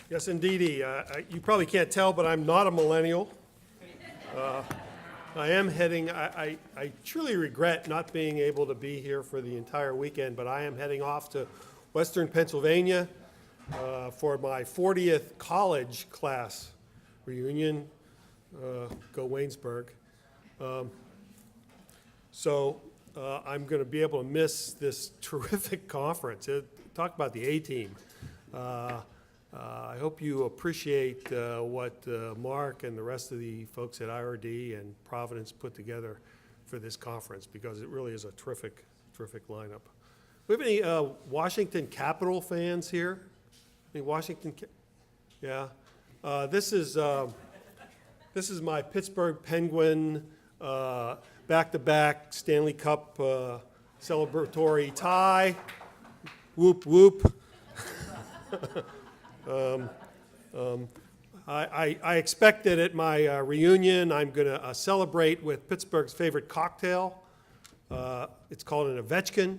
Yes, indeedy. You probably can't tell, but I'm not a millennial. I am heading, I truly regret not being able to be here for the entire weekend, but I am heading off to Western Pennsylvania for my 40th college class reunion. Go Waynesburg. So I'm going to be able to miss this terrific conference. Talk about the A-team. I hope you appreciate what Mark and the rest of the folks at IRD and Providence put together for this conference, because it really is a terrific lineup. We have any Washington Capitol fans here? Any Washington? Yeah. This is my Pittsburgh Penguin back-to-back Stanley Cup celebratory tie. Whoop whoop. I expect that at my reunion I'm going to celebrate with Pittsburgh's favorite cocktail. It's called an Ovechkin.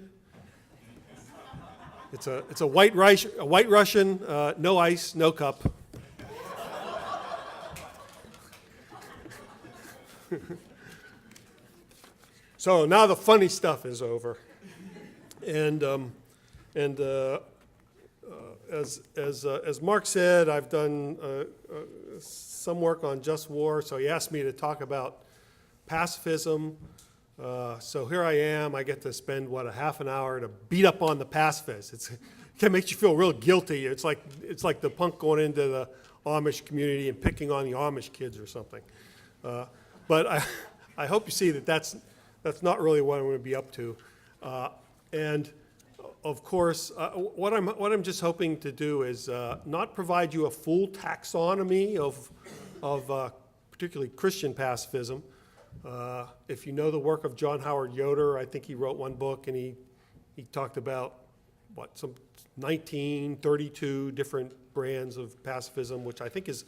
It's a white Russian, no ice, no cup. So now the funny stuff is over, and as Mark said, I've done some work on just war, so he asked me to talk about pacifism. So here I am. I get to spend, a half an hour to beat up on the pacifists. It makes you feel real guilty. It's like the punk going into the Amish community and picking on the Amish kids or something. But I hope you see that that's not really what I'm going to be up to. And of course, what I'm just hoping to do is not provide you a full taxonomy of particularly Christian pacifism. If you know the work of John Howard Yoder, I think he wrote one book and he talked about some 1932 different brands of pacifism, which I think is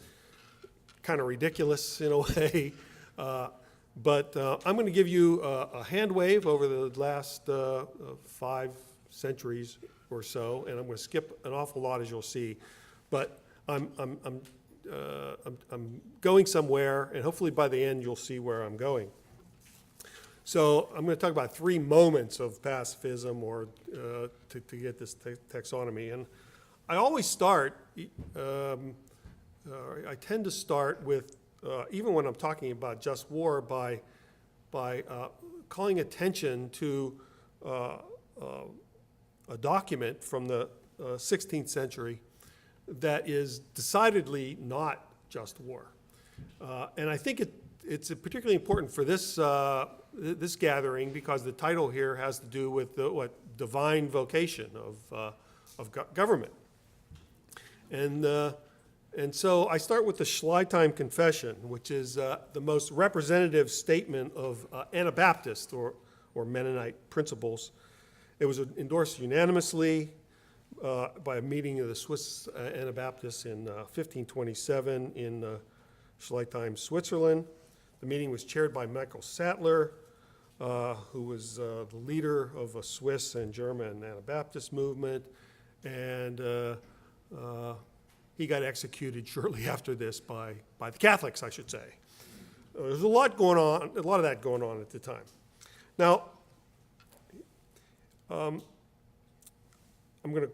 kind of ridiculous in a way. But I'm going to give you a hand wave over the last 5 centuries or so, and I'm going to skip an awful lot, as you'll see. But I'm going somewhere, and hopefully by the end you'll see where I'm going. So I'm going to talk about 3 moments of pacifism, or to get this taxonomy. And I always start. I tend to start with, even when I'm talking about just war, by calling attention to a document from the 16th century that is decidedly not just war. And I think it's particularly important for this gathering, because the title here has to do with the divine vocation of government. And so I start with the Schleitheim Confession, which is the most representative statement of Anabaptist or Mennonite principles. It was endorsed unanimously by a meeting of the Swiss Anabaptists in 1527 in Schleitheim, Switzerland. The meeting was chaired by Michael Sattler, who was the leader of a Swiss and German Anabaptist movement, and he got executed shortly after this by the Catholics, I should say. There's a lot of that going on at the time. Now, I'm going to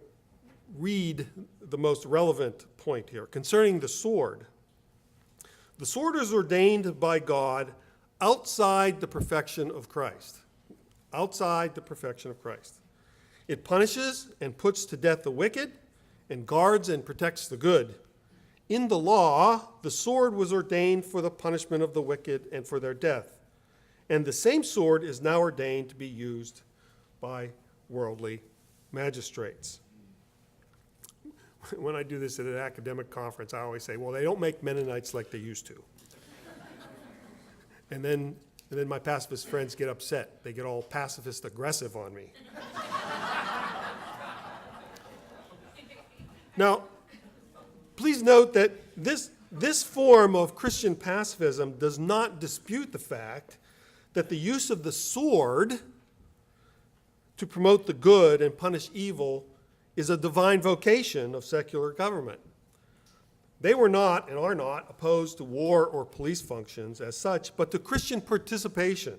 read the most relevant point here concerning the sword. The sword is ordained by God outside the perfection of Christ. Outside the perfection of Christ. It punishes and puts to death the wicked, and guards and protects the good. In the law, the sword was ordained for the punishment of the wicked and for their death. And the same sword is now ordained to be used by worldly magistrates. When I do this at an academic conference, I always say, well, they don't make Mennonites like they used to. And then my pacifist friends get upset. They get all pacifist aggressive on me. Now, please note that this form of Christian pacifism does not dispute the fact that the use of the sword to promote the good and punish evil is a divine vocation of secular government. They were not and are not opposed to war or police functions as such, but to Christian participation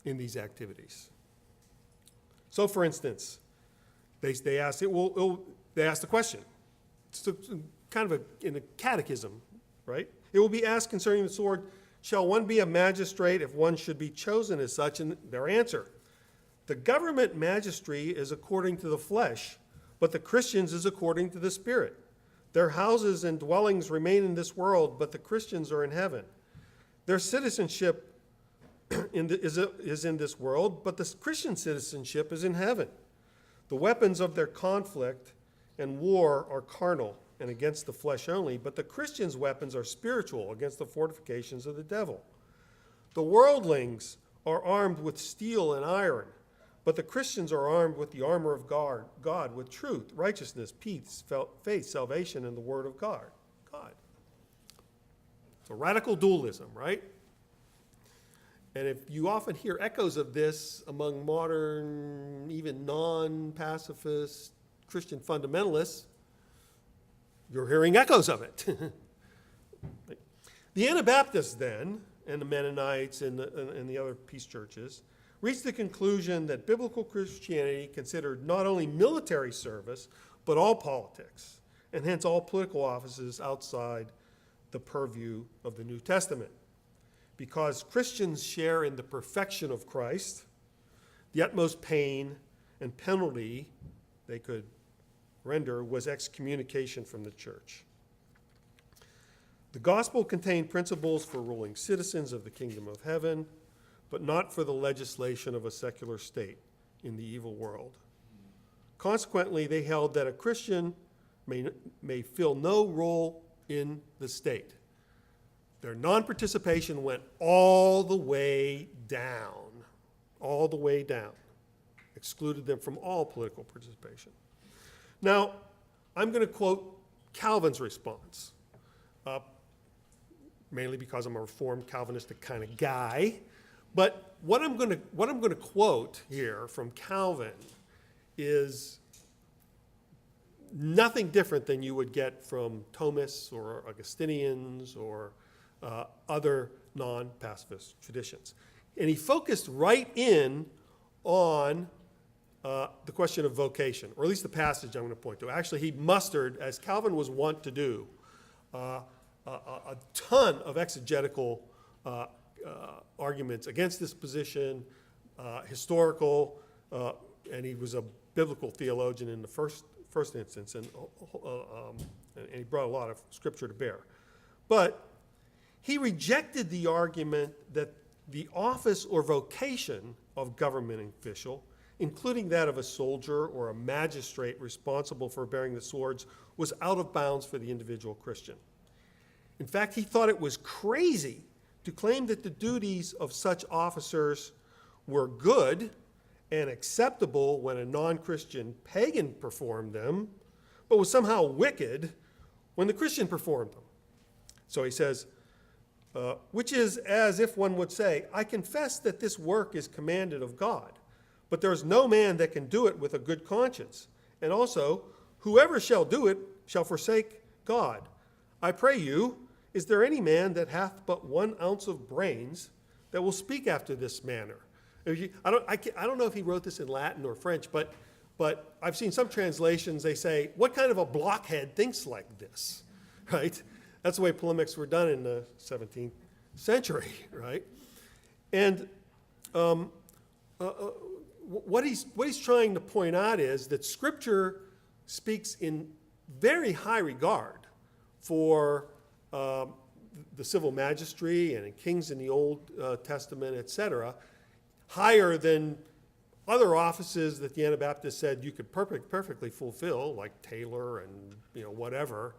in these activities. So, for instance, they asked the question. It's kind of in a catechism, right? It will be asked concerning the sword, shall one be a magistrate if one should be chosen as such? And their answer, the government magistracy is according to the flesh, but the Christians is according to the Spirit. Their houses and dwellings remain in this world, but the Christians are in heaven. Their citizenship is in this world, but the Christian citizenship is in heaven. The weapons of their conflict and war are carnal and against the flesh only, but the Christians' weapons are spiritual, against the fortifications of the devil. The worldlings are armed with steel and iron, but the Christians are armed with the armor of God, with truth, righteousness, peace, faith, salvation, and the word of God. So radical dualism, right? And if you often hear echoes of this among modern, even non-pacifist Christian fundamentalists, you're hearing echoes of it. The Anabaptists then, and the Mennonites and the other peace churches, reached the conclusion that biblical Christianity considered not only military service, but all politics, and hence all political offices outside the purview of the New Testament. Because Christians share in the perfection of Christ, the utmost pain and penalty they could render was excommunication from the church. The gospel contained principles for ruling citizens of the kingdom of heaven, but not for the legislation of a secular state in the evil world. Consequently, they held that a Christian may fill no role in the state. Their non-participation went all the way down, excluded them from all political participation. Now, I'm going to quote Calvin's response, mainly because I'm a Reformed Calvinistic kind of guy. But what I'm going to quote here from Calvin is nothing different than you would get from Thomists or Augustinians or other non-pacifist traditions. And he focused right in on the question of vocation, or at least the passage I'm going to point to. Actually, he mustered, as Calvin was wont to do, a ton of exegetical arguments against this position, historical, and he was a biblical theologian in the first instance, and he brought a lot of scripture to bear. But he rejected the argument that the office or vocation of government official, including that of a soldier or a magistrate responsible for bearing the swords, was out of bounds for the individual Christian. In fact, he thought it was crazy to claim that the duties of such officers were good and acceptable when a non-Christian pagan performed them, but was somehow wicked when the Christian performed them. So he says, which is as if one would say, I confess that this work is commanded of God, but there is no man that can do it with a good conscience. And also, whoever shall do it shall forsake God. I pray you, is there any man that hath but 1 ounce of brains that will speak after this manner? I don't know if he wrote this in Latin or French, but I've seen some translations, they say, what kind of a blockhead thinks like this, right? That's the way polemics were done in the 17th century, right? And what he's trying to point out is that Scripture speaks in very high regard for the civil magistracy and kings in the Old Testament, etc., higher than other offices that the Anabaptists said you could perfectly fulfill, like tailor and whatever.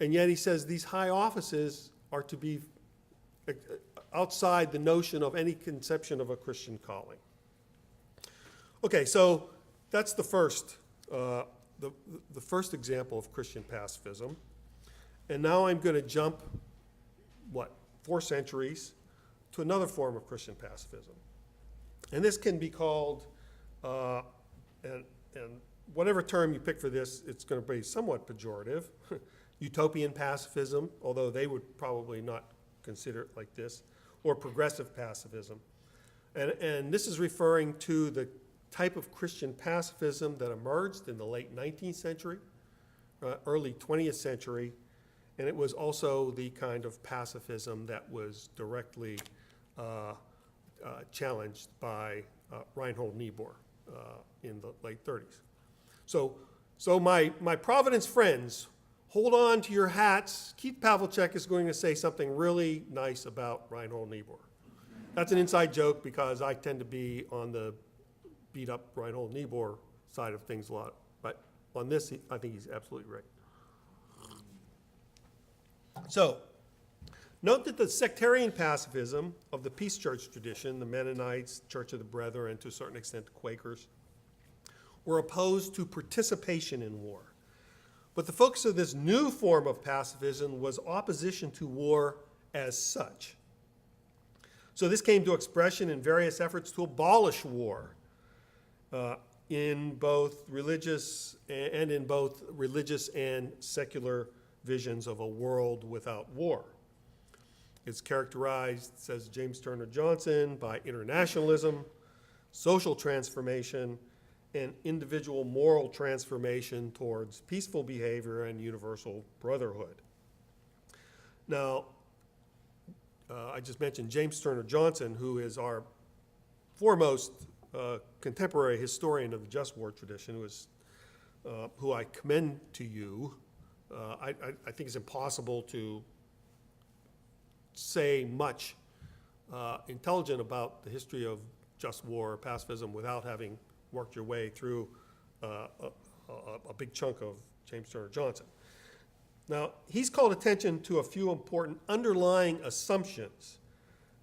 And yet he says these high offices are to be outside the notion of any conception of a Christian calling. Okay, so that's the first example of Christian pacifism. And now I'm going to jump, 4 centuries to another form of Christian pacifism. And this can be called, and whatever term you pick for this, it's going to be somewhat pejorative. Utopian pacifism, although they would probably not consider it like this, or progressive pacifism. And this is referring to the type of Christian pacifism that emerged in the late 19th century, early 20th century, and it was also the kind of pacifism that was directly challenged by Reinhold Niebuhr in the late 30s. So my Providence friends, hold on to your hats. Keith Pavlischek is going to say something really nice about Reinhold Niebuhr. That's an inside joke because I tend to be on the beat up Reinhold Niebuhr side of things a lot. But on this, I think he's absolutely right. So, note that the sectarian pacifism of the Peace Church tradition, the Mennonites, Church of the Brethren, and to a certain extent the Quakers, were opposed to participation in war. But the focus of this new form of pacifism was opposition to war as such. So this came to expression in various efforts to abolish war in both religious and secular visions of a world without war. It's characterized, says James Turner Johnson, by internationalism, social transformation, and individual moral transformation towards peaceful behavior and universal brotherhood. Now, I just mentioned James Turner Johnson, who is our foremost contemporary historian of the just war tradition, who I commend to you. I think it's impossible to say much intelligent about the history of just war or pacifism without having worked your way through a big chunk of James Turner Johnson. Now, he's called attention to a few important underlying assumptions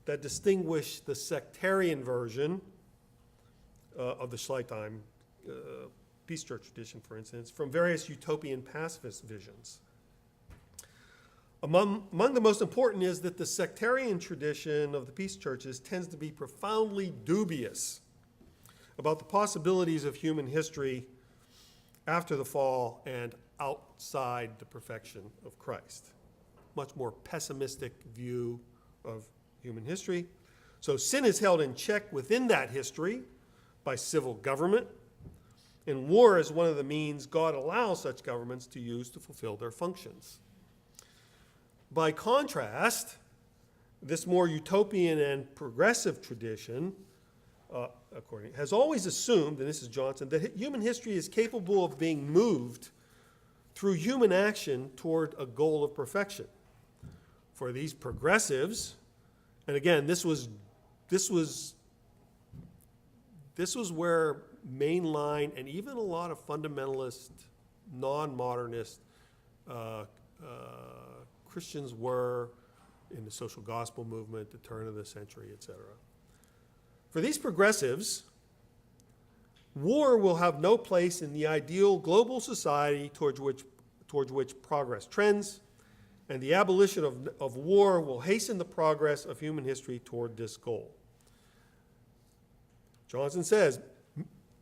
that distinguish the sectarian version of the Schleitheim Peace Church tradition, for instance, from various utopian pacifist visions. Among the most important is that the sectarian tradition of the peace churches tends to be profoundly dubious about the possibilities of human history after the fall and outside the perfection of Christ. Much more pessimistic view of human history. So sin is held in check within that history by civil government, and war is one of the means God allows such governments to use to fulfill their functions. By contrast, this more utopian and progressive tradition has always assumed, and this is Johnson, that human history is capable of being moved through human action toward a goal of perfection. For these progressives, and again, this was where mainline and even a lot of fundamentalist, non-modernist Christians were in the social gospel movement, the turn of the century, etc. For these progressives, war will have no place in the ideal global society towards which progress trends, and the abolition of war will hasten the progress of human history toward this goal. Johnson says,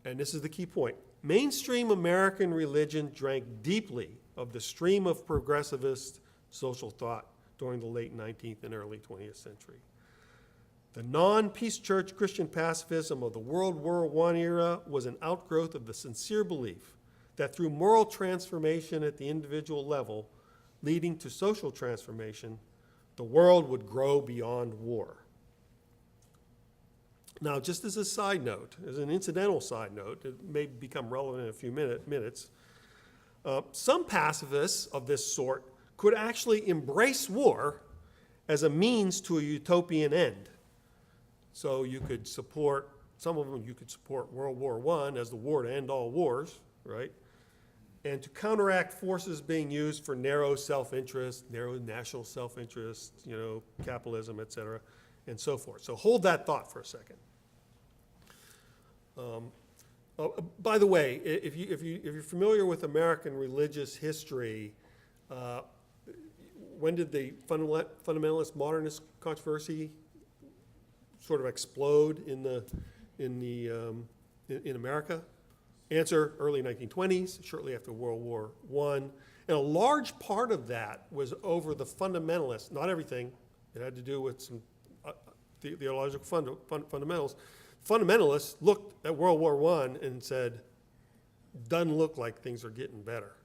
and this is the key point, mainstream American religion drank deeply of the stream of progressivist social thought during the late 19th and early 20th century. The non-peace church Christian pacifism of the World War I era was an outgrowth of the sincere belief that through moral transformation at the individual level, leading to social transformation, the world would grow beyond war. Now, just as a side note, as an incidental side note, it may become relevant in a few minutes, some pacifists of this sort could actually embrace war as a means to a utopian end. So you could support, some of them you could support World War I as the war to end all wars, right? And to counteract forces being used for narrow self-interest, narrow national self-interest, capitalism, et cetera, and so forth. So hold that thought for a second. By the way, if you're familiar with American religious history, when did the fundamentalist modernist controversy sort of explode in America? Answer, early 1920s, shortly after World War I. And a large part of that was over the fundamentalists, not everything. It had to do with some theological fundamentals. Fundamentalists looked at World War I and said, doesn't look like things are getting better.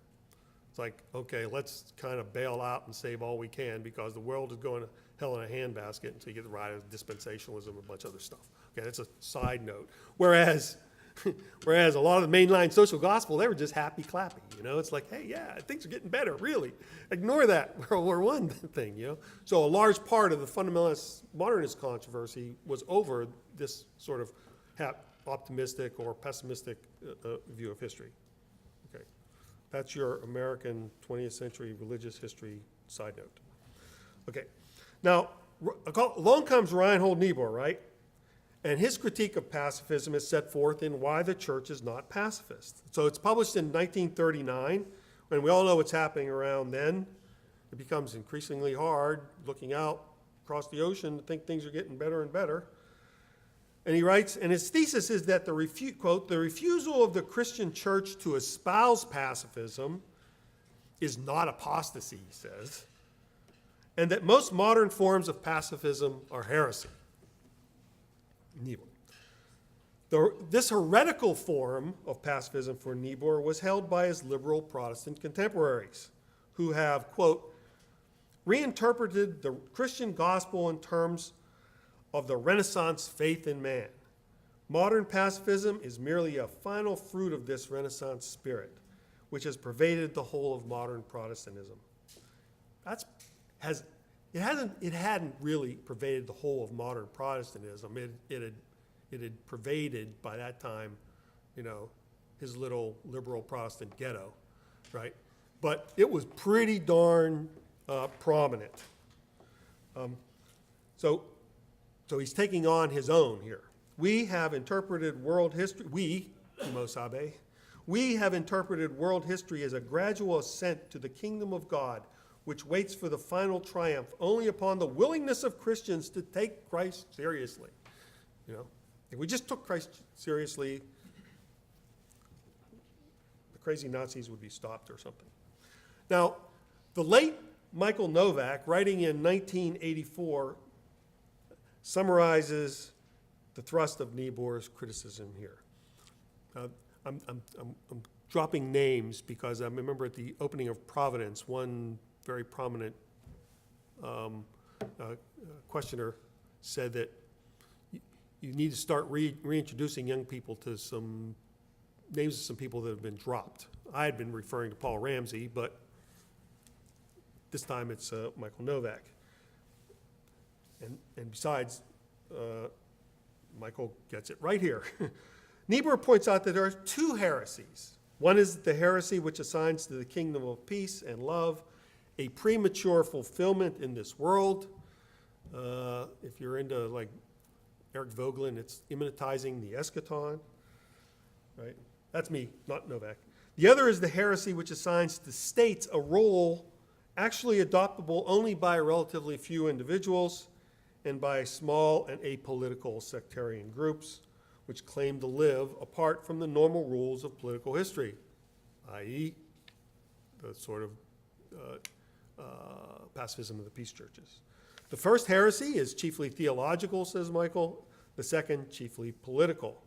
It's like, okay, let's kind of bail out and save all we can because the world is going to hell in a handbasket until you get the rise of dispensationalism and a bunch of other stuff. Okay, that's a side note. Whereas a lot of the mainline social gospel, they were just happy clappy, It's like, hey, yeah, things are getting better, really. Ignore that World War I thing, So a large part of the fundamentalist modernist controversy was over this sort of optimistic or pessimistic view of history. Okay, that's your American 20th century religious history side note. Okay, now along comes Reinhold Niebuhr, right? And his critique of pacifism is set forth in Why the Church is Not Pacifist. So it's published in 1939, and we all know what's happening around then. It becomes increasingly hard looking out across the ocean to think things are getting better and better. And he writes, and his thesis is that quote, the refusal of the Christian church to espouse pacifism is not apostasy, he says, and that most modern forms of pacifism are heresy. Niebuhr. This heretical form of pacifism for Niebuhr was held by his liberal Protestant contemporaries, who have, quote, reinterpreted the Christian gospel in terms of the Renaissance faith in man. Modern pacifism is merely a final fruit of this Renaissance spirit, which has pervaded the whole of modern Protestantism. It hadn't really pervaded the whole of modern Protestantism. It had pervaded, by that time, his little liberal Protestant ghetto, right? But it was pretty darn prominent. So he's taking on his own here. We have interpreted world history, we have interpreted world history as a gradual ascent to the kingdom of God, which waits for the final triumph only upon the willingness of Christians to take Christ seriously. If we just took Christ seriously, the crazy Nazis would be stopped or something. Now, the late Michael Novak, writing in 1984, summarizes the thrust of Niebuhr's criticism here. I'm dropping names because I remember at the opening of Providence, one very prominent questioner said that you need to start reintroducing young people to some names of some people that have been dropped. I had been referring to Paul Ramsey, but this time it's Michael Novak. And besides, Michael gets it right here. Niebuhr points out that there are two heresies. One is the heresy which assigns to the kingdom of peace and love a premature fulfillment in this world. If you're into like Eric Vogelin, it's immanentizing the eschaton, right? That's me, not Novak. The other is the heresy which assigns to states a role actually adoptable only by relatively few individuals and by small and apolitical sectarian groups which claim to live apart from the normal rules of political history, i.e. the sort of pacifism of the peace churches. The first heresy is chiefly theological, says Michael. The second, chiefly political.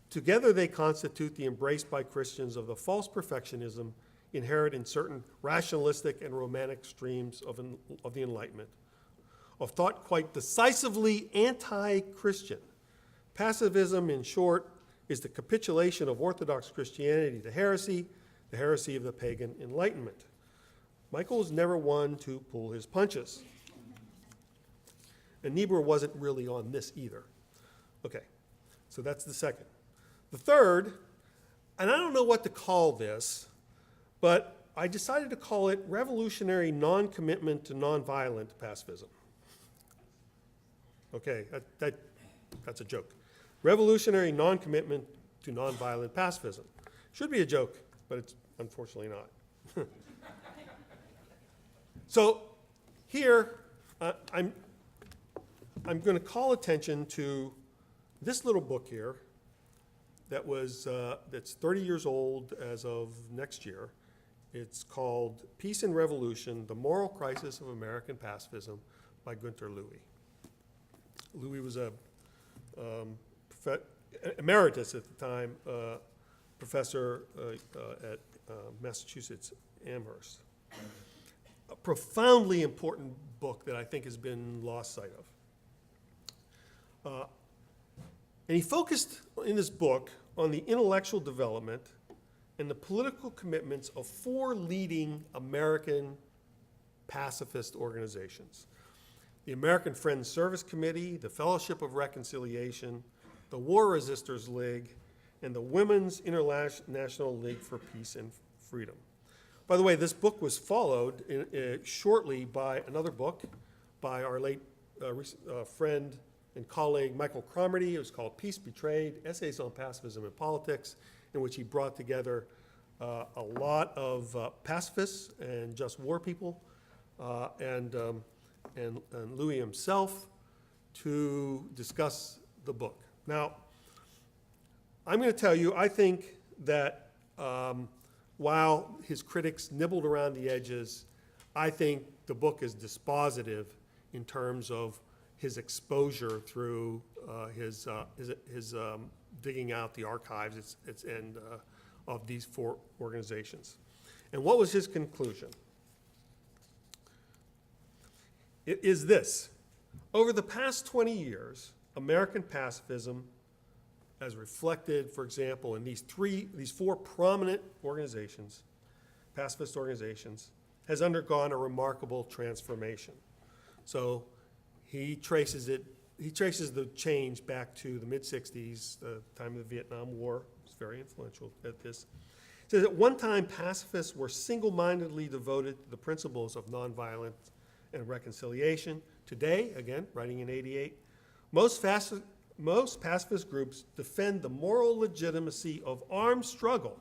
Together they constitute the embrace by Christians of the false perfectionism inherent in certain rationalistic and romantic streams of the Enlightenment, of thought quite decisively anti-Christian. Pacifism, in short, is the capitulation of Orthodox Christianity to heresy, the heresy of the pagan Enlightenment. Michael was never one to pull his punches. And Niebuhr wasn't really on this either. Okay, so that's the second. The third, and I don't know what to call this, but I decided to call it revolutionary non-commitment to nonviolent pacifism. Okay, that's a joke. Revolutionary non-commitment to nonviolent pacifism. Should be a joke, but it's unfortunately not. So here, I'm going to call attention to this little book here, that's 30 years old as of next year. It's called Peace and Revolution, The Moral Crisis of American Pacifism by Günter Louis. Louis was a emeritus at the time, professor at Massachusetts Amherst. A profoundly important book that I think has been lost sight of. And he focused in this book on the intellectual development and the political commitments of 4 leading American pacifist organizations: the American Friends Service Committee, the Fellowship of Reconciliation, the War Resisters League, and the Women's International League for Peace and Freedom. By the way, this book was followed shortly by another book by our late friend and colleague Michael Cromartie. It was called Peace Betrayed, Essays on Pacifism and Politics, in which he brought together a lot of pacifists and just war people and Louis himself to discuss the book. Now, I'm going to tell you, I think that while his critics nibbled around the edges, I think the book is dispositive in terms of his exposure through his digging out the archives of these 4 organizations. And what was his conclusion? It is this: over the past 20 years, American pacifism, as reflected, for example, in these 4 prominent organizations, pacifist organizations, has undergone a remarkable transformation. So he traces the change back to the mid-'60s, the time of the Vietnam War. It's very influential at this. He says, at one time, pacifists were single-mindedly devoted to the principles of nonviolence and reconciliation. Today, again, writing in '88, most pacifist groups defend the moral legitimacy of armed struggle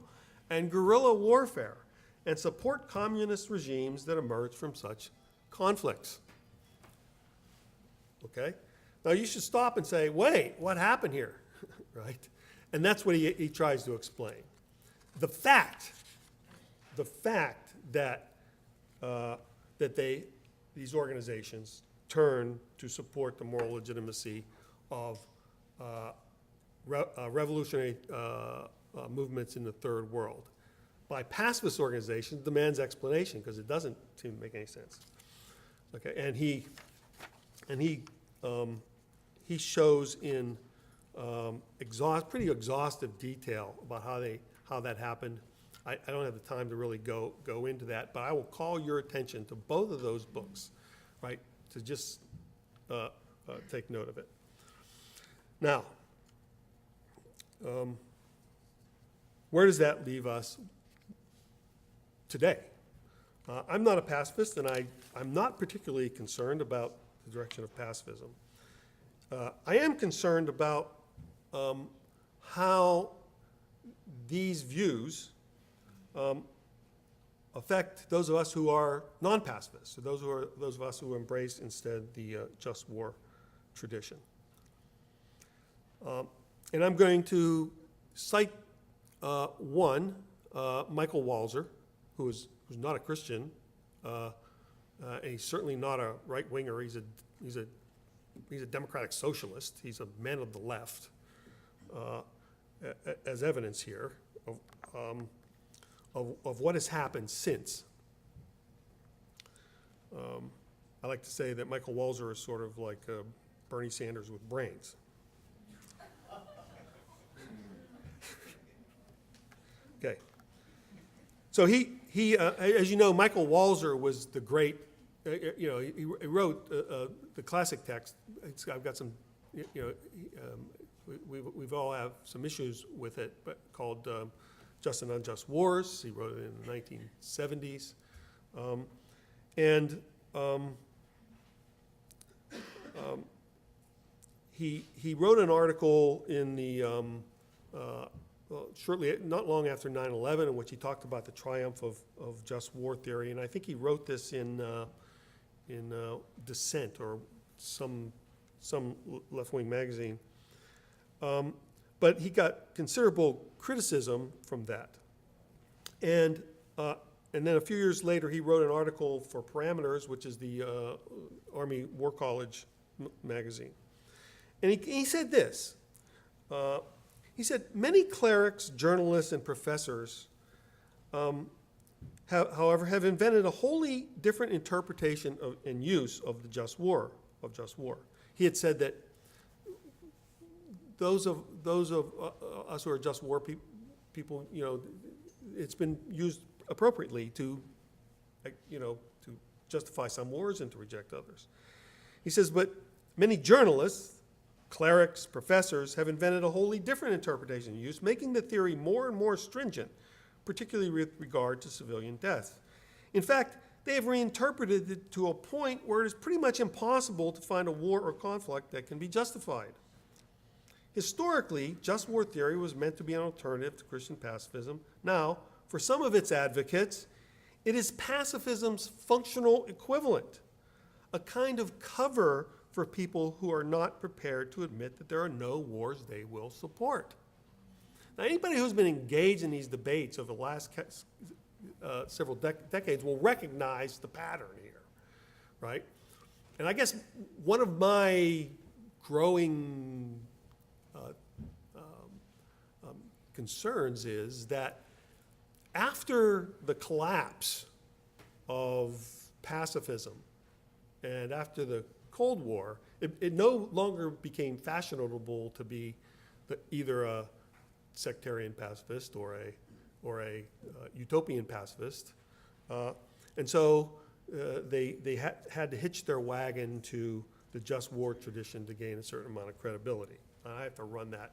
and guerrilla warfare and support communist regimes that emerge from such conflicts. Okay? Now you should stop and say, wait, what happened here? Right? And that's what he tries to explain. The fact that these organizations turn to support the moral legitimacy of revolutionary movements in the Third World by pacifist organizations demands explanation, because it doesn't seem to make any sense. Okay, and he shows in pretty exhaustive detail about how that happened. I don't have the time to really go into that, but I will call your attention to both of those books, right, to just take note of it. Now, where does that leave us today? I'm not a pacifist, and I'm not particularly concerned about the direction of pacifism. I am concerned about how these views affect those of us who are non-pacifists, so those of us who embrace instead the just war tradition. And I'm going to cite one, Michael Walzer, who's not a Christian, and he's certainly not a right-winger. He's a democratic socialist. He's a man of the left, as evidence here of what has happened since. I like to say that Michael Walzer is sort of like Bernie Sanders with brains. Okay. So he as you know, Michael Walzer was the great, he wrote the classic text. I've got some, we've all have some issues with it, but called Just and Unjust Wars. He wrote it in the 1970s. He wrote an article in the shortly, not long after 9/11, in which he talked about the triumph of just war theory, and I think he wrote this in Dissent or some left-wing magazine. But But he got considerable criticism from that. And then a few years later, he wrote an article for Parameters, which is the Army War College magazine. And he said this. He said, many clerics, journalists, and professors, however, have invented a wholly different interpretation and use of the just war. He had said that those of us who are just war people, it's been used appropriately to justify some wars and to reject others. He says, but many journalists, clerics, professors have invented a wholly different interpretation and use, making the theory more and more stringent, particularly with regard to civilian death. In fact, they have reinterpreted it to a point where it is pretty much impossible to find a war or conflict that can be justified. Historically, just war theory was meant to be an alternative to Christian pacifism. Now, for some of its advocates, it is pacifism's functional equivalent, a kind of cover for people who are not prepared to admit that there are no wars they will support. Now, anybody who's been engaged in these debates over the last several decades will recognize the pattern here, right? And I guess one of my growing concerns is that after the collapse of pacifism and after the Cold War, it no longer became fashionable to be either a sectarian pacifist or a utopian pacifist, and so they had to hitch their wagon to the just war tradition to gain a certain amount of credibility. I have to run that.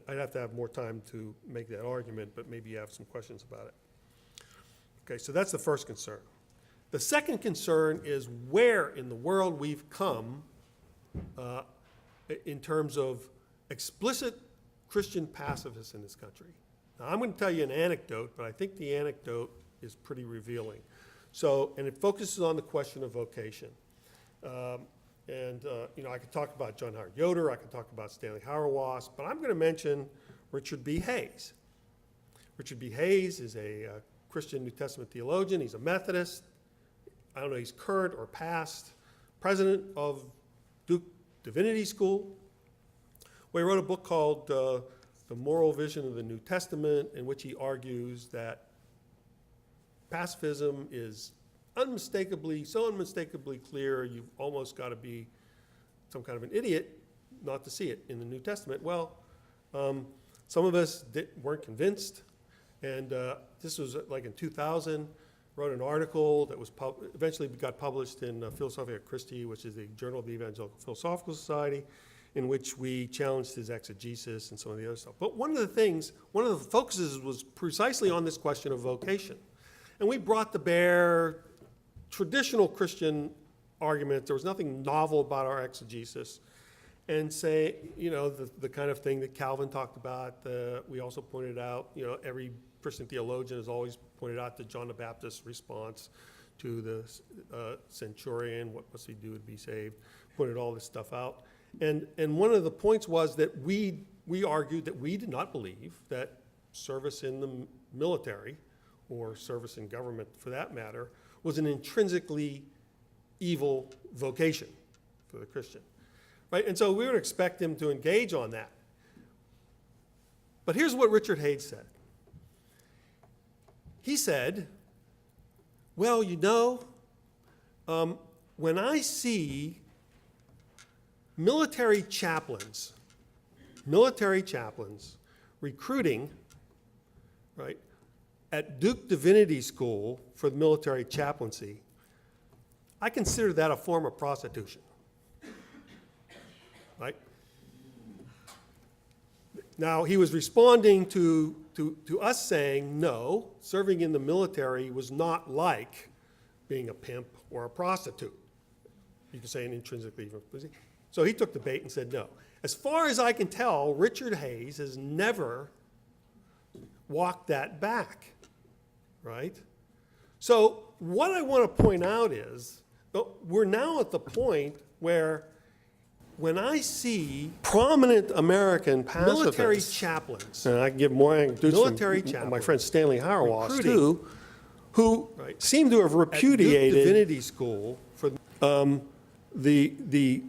I'd have to have more time to make that argument, but maybe you have some questions about it. Okay, so that's the first concern. The second concern is where in the world we've come in terms of explicit Christian pacifists in this country. Now, I'm going to tell you an anecdote, but I think the anecdote is pretty revealing. And it focuses on the question of vocation. I could talk about John Howard Yoder, I could talk about Stanley Hauerwas, but I'm going to mention Richard B. Hayes. Richard B. Hayes is a Christian New Testament theologian. He's a Methodist. I don't know, he's current or past president of Duke Divinity School. Well, he wrote a book called The Moral Vision of the New Testament, in which he argues that pacifism is so unmistakably clear, you've almost got to be some kind of an idiot not to see it in the New Testament. Well, some of us weren't convinced, and this was like in 2000, wrote an article that was eventually got published in Philosophia Christi, which is the Journal of the Evangelical Philosophical Society, in which we challenged his exegesis and some of the other stuff. But one of the focuses was precisely on this question of vocation. And we brought to bear traditional Christian argument. There was nothing novel about our exegesis. And say, the kind of thing that Calvin talked about, we also pointed out, every Christian theologian has always pointed out that John the Baptist's response to the centurion, what must he do to be saved, pointed all this stuff out. And one of the points was that we argued that we did not believe that service in the military, or service in government for that matter, was an intrinsically evil vocation for the Christian. Right? And so we would expect him to engage on that. But here's what Richard Hayes said. He said, well, when I see military chaplains recruiting, right, at Duke Divinity School for the military chaplaincy, I consider that a form of prostitution. Right? Now, he was responding to us saying, no, serving in the military was not like being a pimp or a prostitute. You could say an intrinsically evil. So he took the bait and said, no. As far as I can tell, Richard Hayes has never walked that back, right? So what I want to point out is, we're now at the point where when I see prominent American pacifists, military chaplains, and I can give more anecdotes military from my friend Stanley Hauerwas too, who seem to have repudiated divinity school for the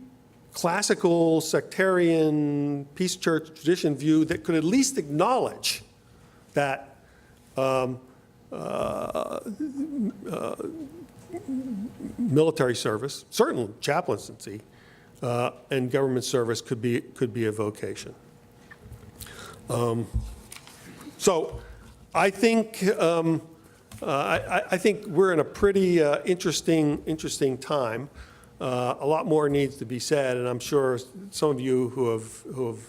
classical sectarian peace church tradition view that could at least acknowledge that military service, certain chaplaincy, and government service could be a vocation. So I think I think we're in a pretty interesting time. A lot more needs to be said, and I'm sure some of you who have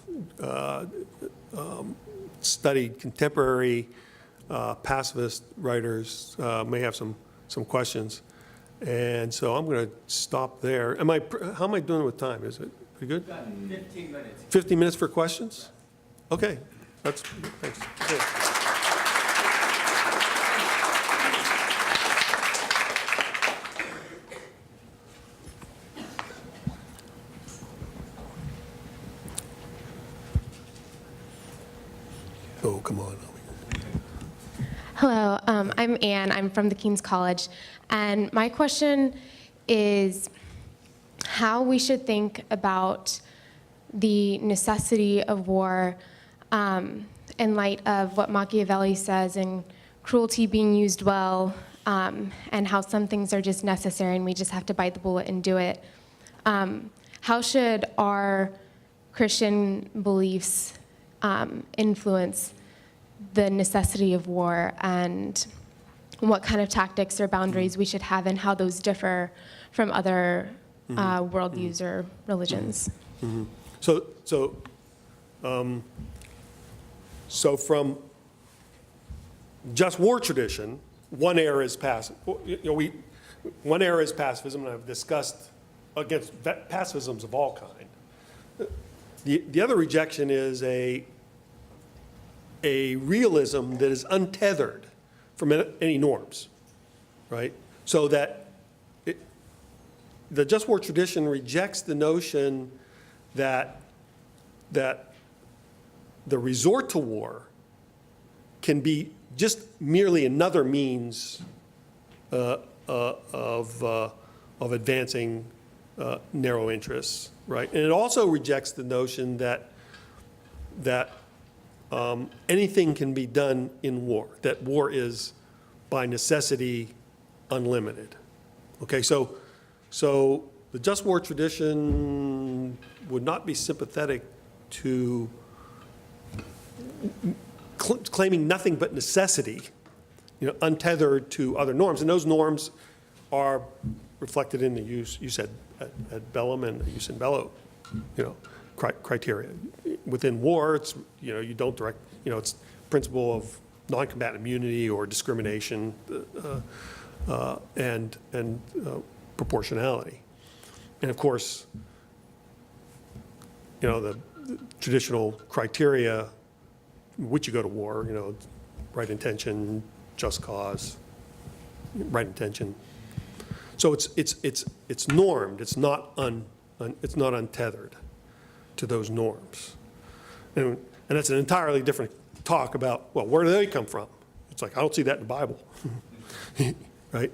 studied contemporary pacifist writers may have some questions. And so I'm going to stop there. How am I doing with time? Is it pretty good? 15 minutes. 15 minutes for questions? Okay. Thanks. Good. Oh, come on. Hello, I'm Anne. I'm from the King's College. And my question is how we should think about the necessity of war in light of what Machiavelli says and cruelty being used well, and how some things are just necessary and we just have to bite the bullet and do it. How should our Christian beliefs influence the necessity of war, and what kind of tactics or boundaries we should have, and how those differ from other worldviews or religions? So from just war tradition, one era is one era is pacifism, and I've discussed against pacifisms of all kind. The other rejection is a realism that is untethered from any norms, right? So that the just war tradition rejects the notion that the resort to war can be just merely another means of advancing narrow interests, right? And it also rejects the notion that anything can be done in war, that war is by necessity unlimited. Okay, so the just war tradition would not be sympathetic to claiming nothing but necessity, untethered to other norms. And those norms are reflected in the use at bellum and the use in bello, criteria. Within war, it's, you don't direct, it's principle of non-combatant immunity or discrimination and proportionality. And of course, the traditional criteria which you go to war, right intention, just cause, right intention. So it's normed. It's not untethered to those norms. And that's an entirely different talk about, well, where do they come from? It's like, I don't see that in the Bible, right?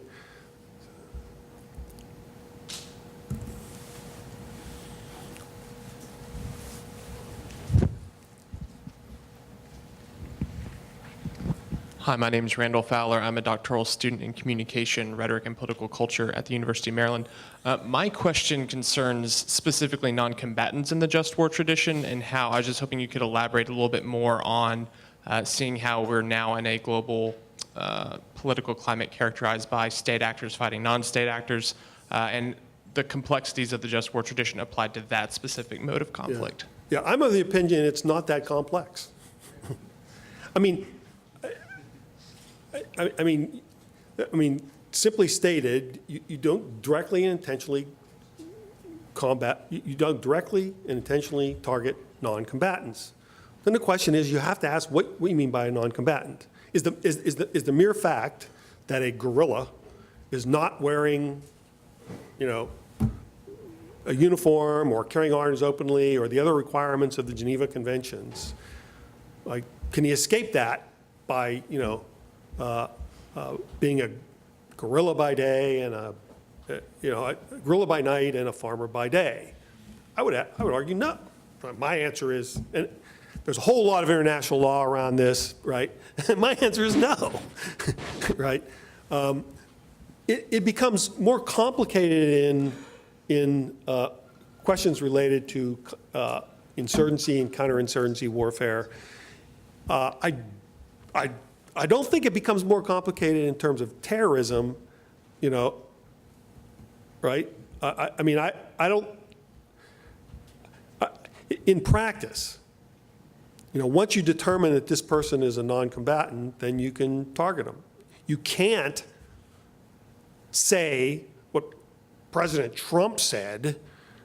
Hi, my name is Randall Fowler. I'm a doctoral student in communication, rhetoric, and political culture at the University of Maryland. My question concerns specifically non-combatants in the just war tradition, and how I was just hoping you could elaborate a little bit more on seeing how we're now in a global political climate characterized by state actors fighting non-state actors, and the complexities of the just war tradition applied to that specific mode of conflict. Yeah, I'm of the opinion it's not that complex. I mean, simply stated, you don't directly and intentionally combat, you don't directly and intentionally target non-combatants. Then the question is, you have to ask, what you mean by a non-combatant? Is the mere fact that a guerrilla is not wearing, a uniform or carrying arms openly or the other requirements of the Geneva Conventions, like, can he escape that by, being a guerrilla by day and a guerrilla by night and a farmer by day? I would argue no. My answer is, and there's a whole lot of international law around this, right? My answer is no, right? It becomes more complicated in questions related to insurgency and counterinsurgency warfare. I don't think it becomes more complicated in terms of terrorism, right? I don't. In practice, once you determine that this person is a non-combatant, then you can target them. You can't say what President Trump said,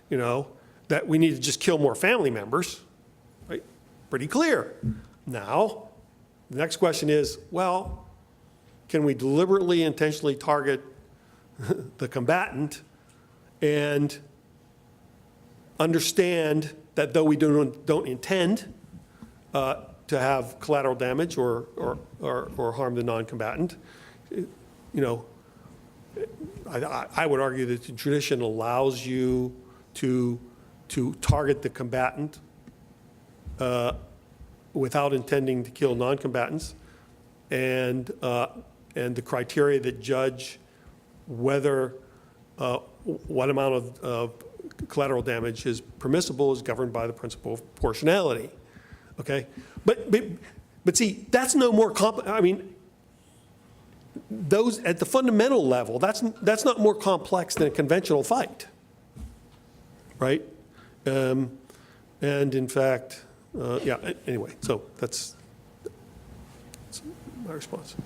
that we need to just kill more family members, right? Pretty clear. Now, the next question is, well, can we deliberately, intentionally target the combatant and understand that though we don't intend to have collateral damage or harm the non-combatant, I would argue that the tradition allows you to target the combatant without intending to kill non-combatants, and the criteria that judge whether what amount of collateral damage is permissible is governed by the principle of proportionality. Okay, but see, that's no more those at the fundamental level, that's not more complex than a conventional fight, right? And in fact, anyway, so that's my response.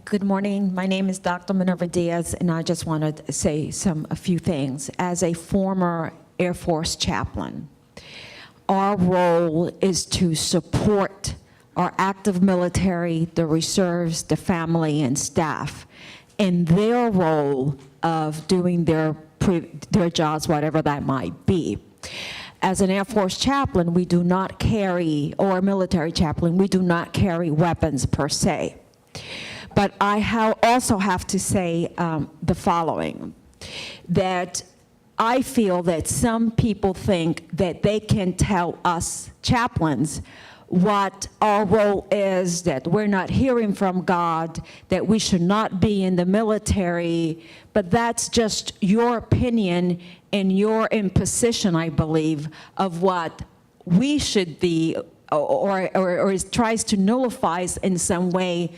Good morning. My name is Dr. Minerva Diaz, and I just wanted to say a few things. As a former Air Force chaplain, our role is to support our active military, the reserves, the family, and staff in their role of doing their jobs, whatever that might be. As an Air Force chaplain, we do not carry, or a military chaplain, we do not carry weapons per se. But I also have to say the following, that I feel that some people think that they can tell us chaplains what our role is, that we're not hearing from God, that we should not be in the military, but that's just your opinion and your imposition, I believe, of what we should be, or tries to nullify in some way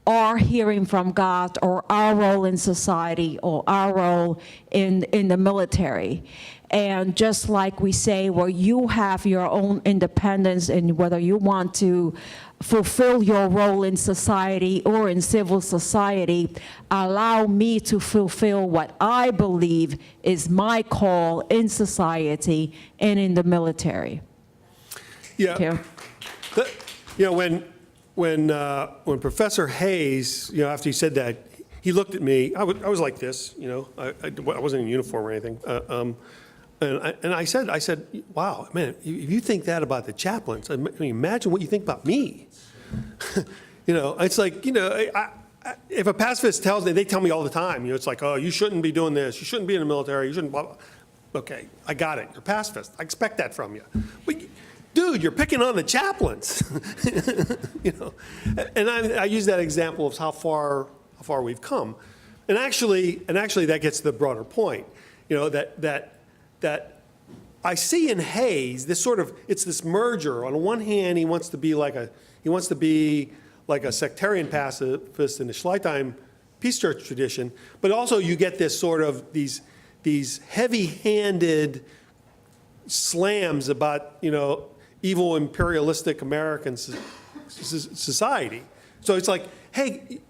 our hearing from God, or our role in society, or our role in the military. And just like we say, well, you have your own independence, and whether you want to fulfill your role in society or in civil society, allow me to fulfill what I believe is my call in society and in the military. Yeah. Thank you. When Professor Hayes, after he said that, he looked at me. I was like this, I wasn't in uniform or anything. And I said, wow, man, if you think that about the chaplains, imagine what you think about me. It's like, if a pacifist tells me, they tell me all the time, it's like, oh, you shouldn't be doing this, you shouldn't be in the military, you shouldn't blah, blah. Okay, I got it, you're pacifist, I expect that from you. But dude, you're picking on the chaplains. And I use that example of how far we've come. And actually that gets to the broader point, that I see in Hayes this it's this merger. On one hand, he wants to be like a sectarian pacifist in the Schleitheim Peace Church tradition, but also you get this these heavy-handed slams about evil imperialistic American society. So it's like, hey,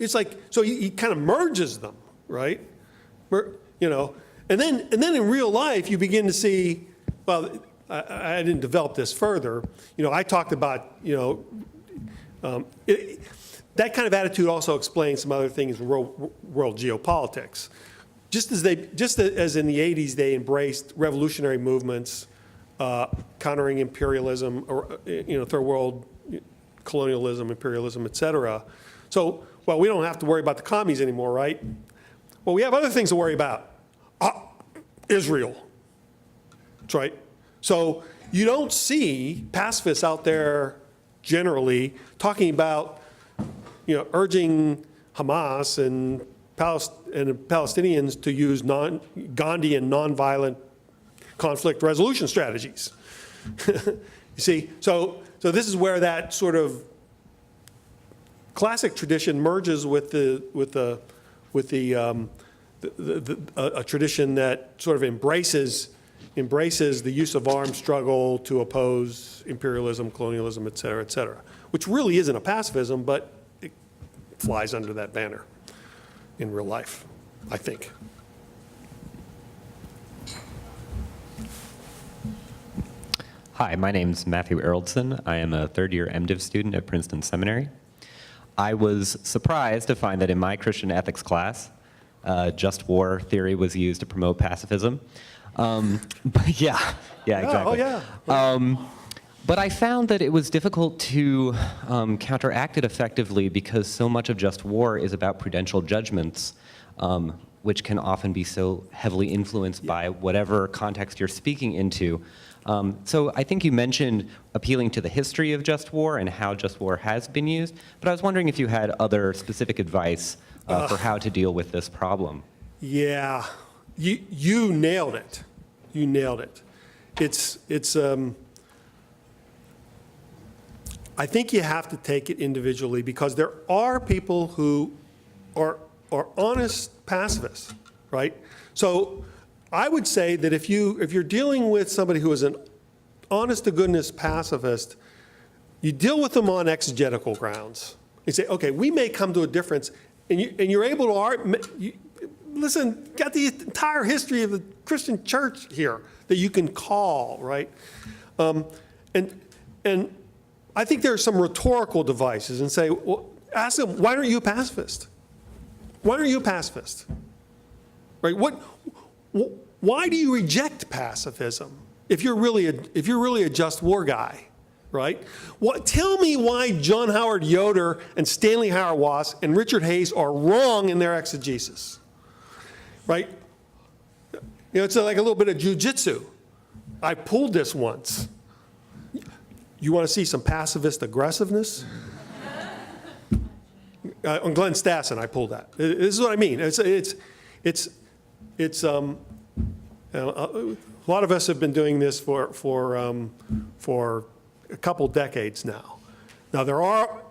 so he kind of merges them, right? And then in real life, you begin to see, well, I didn't develop this further. I talked about, that kind of attitude also explains some other things in world geopolitics. just as in the 80s they embraced revolutionary movements, countering imperialism, or third world colonialism, imperialism, et cetera. So, well, we don't have to worry about the commies anymore, right? Well, we have other things to worry about. Israel. That's right. So you don't see pacifists out there generally talking about, urging Hamas and Palestinians to use Gandhian nonviolent conflict resolution strategies. You see, so this is where that sort of classic tradition merges with a tradition that sort of embraces the use of armed struggle to oppose imperialism, colonialism, et cetera, which really isn't a pacifism, but it flies under that banner in real life, I think. Hi, my name's Matthew Eraldson. I am a third-year MDiv student at Princeton Seminary. I was surprised to find that in my Christian ethics class, just war theory was used to promote pacifism. But yeah, exactly. Oh, yeah. But I found that it was difficult to counteract it effectively because so much of just war is about prudential judgments, which can often be so heavily influenced by whatever context you're speaking into. So I think you mentioned appealing to the history of just war and how just war has been used, but I was wondering if you had other specific advice for how to deal with this problem. Yeah, you nailed it. You nailed it. I think you have to take it individually because there are people who are honest pacifists, right? So I would say that if you're dealing with somebody who is an honest-to-goodness pacifist, you deal with them on exegetical grounds. You say, okay, we may come to a difference, and you're able to listen, got the entire history of the Christian church here that you can call, right? And I think there are some rhetorical devices and say, well, ask them, why aren't you a pacifist? Why aren't you a pacifist? Right? Why do you reject pacifism if you're really a just war guy, right? Tell me why John Howard Yoder and Stanley Hauerwas and Richard Hayes are wrong in their exegesis, right? It's like a little bit of jujitsu. I pulled this once. You want to see some pacifist aggressiveness? On Glenn Stassen, I pulled that. This is what I mean. A lot of us have been doing this for a couple decades now. Now there are,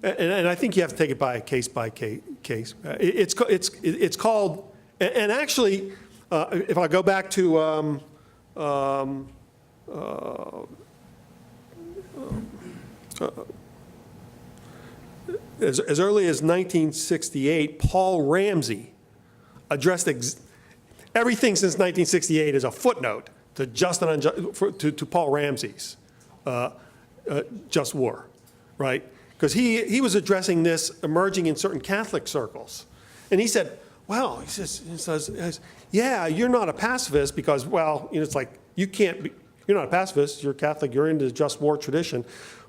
and I think you have to take it by case. It's called, and actually, if I go back to as early as 1968, Paul Ramsey addressed everything since 1968 is a footnote to to Paul Ramsey's just war, right? Because he was addressing this emerging in certain Catholic circles, and he said, "Well, he says, yeah, you're not a pacifist because, well, it's like you can't be. You're not a pacifist. You're Catholic. You're into the just war tradition."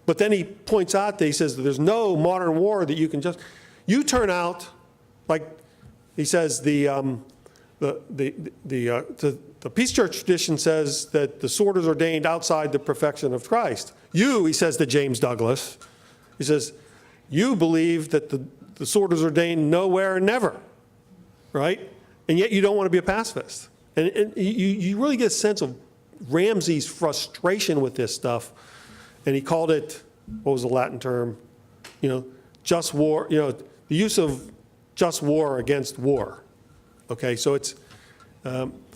But then he points out that he says that there's no modern war that you can just. You turn out, like he says, the Peace Church tradition says that the sword is ordained outside the perfection of Christ. You, he says to James Douglas, he says, you believe that the sword is ordained nowhere and never, right? And yet you don't want to be a pacifist. And you really get a sense of Ramsey's frustration with this stuff. And he called it, what was the Latin term? Just war, the use of just war against war. Okay, so it's,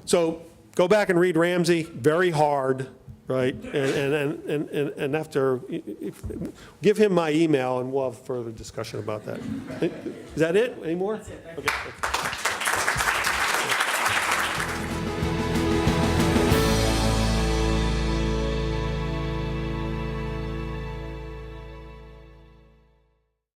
so go back and read Ramsey, very hard, right? And after, give him my email and we'll have further discussion about that. Is that it? Any more? That's it. Okay.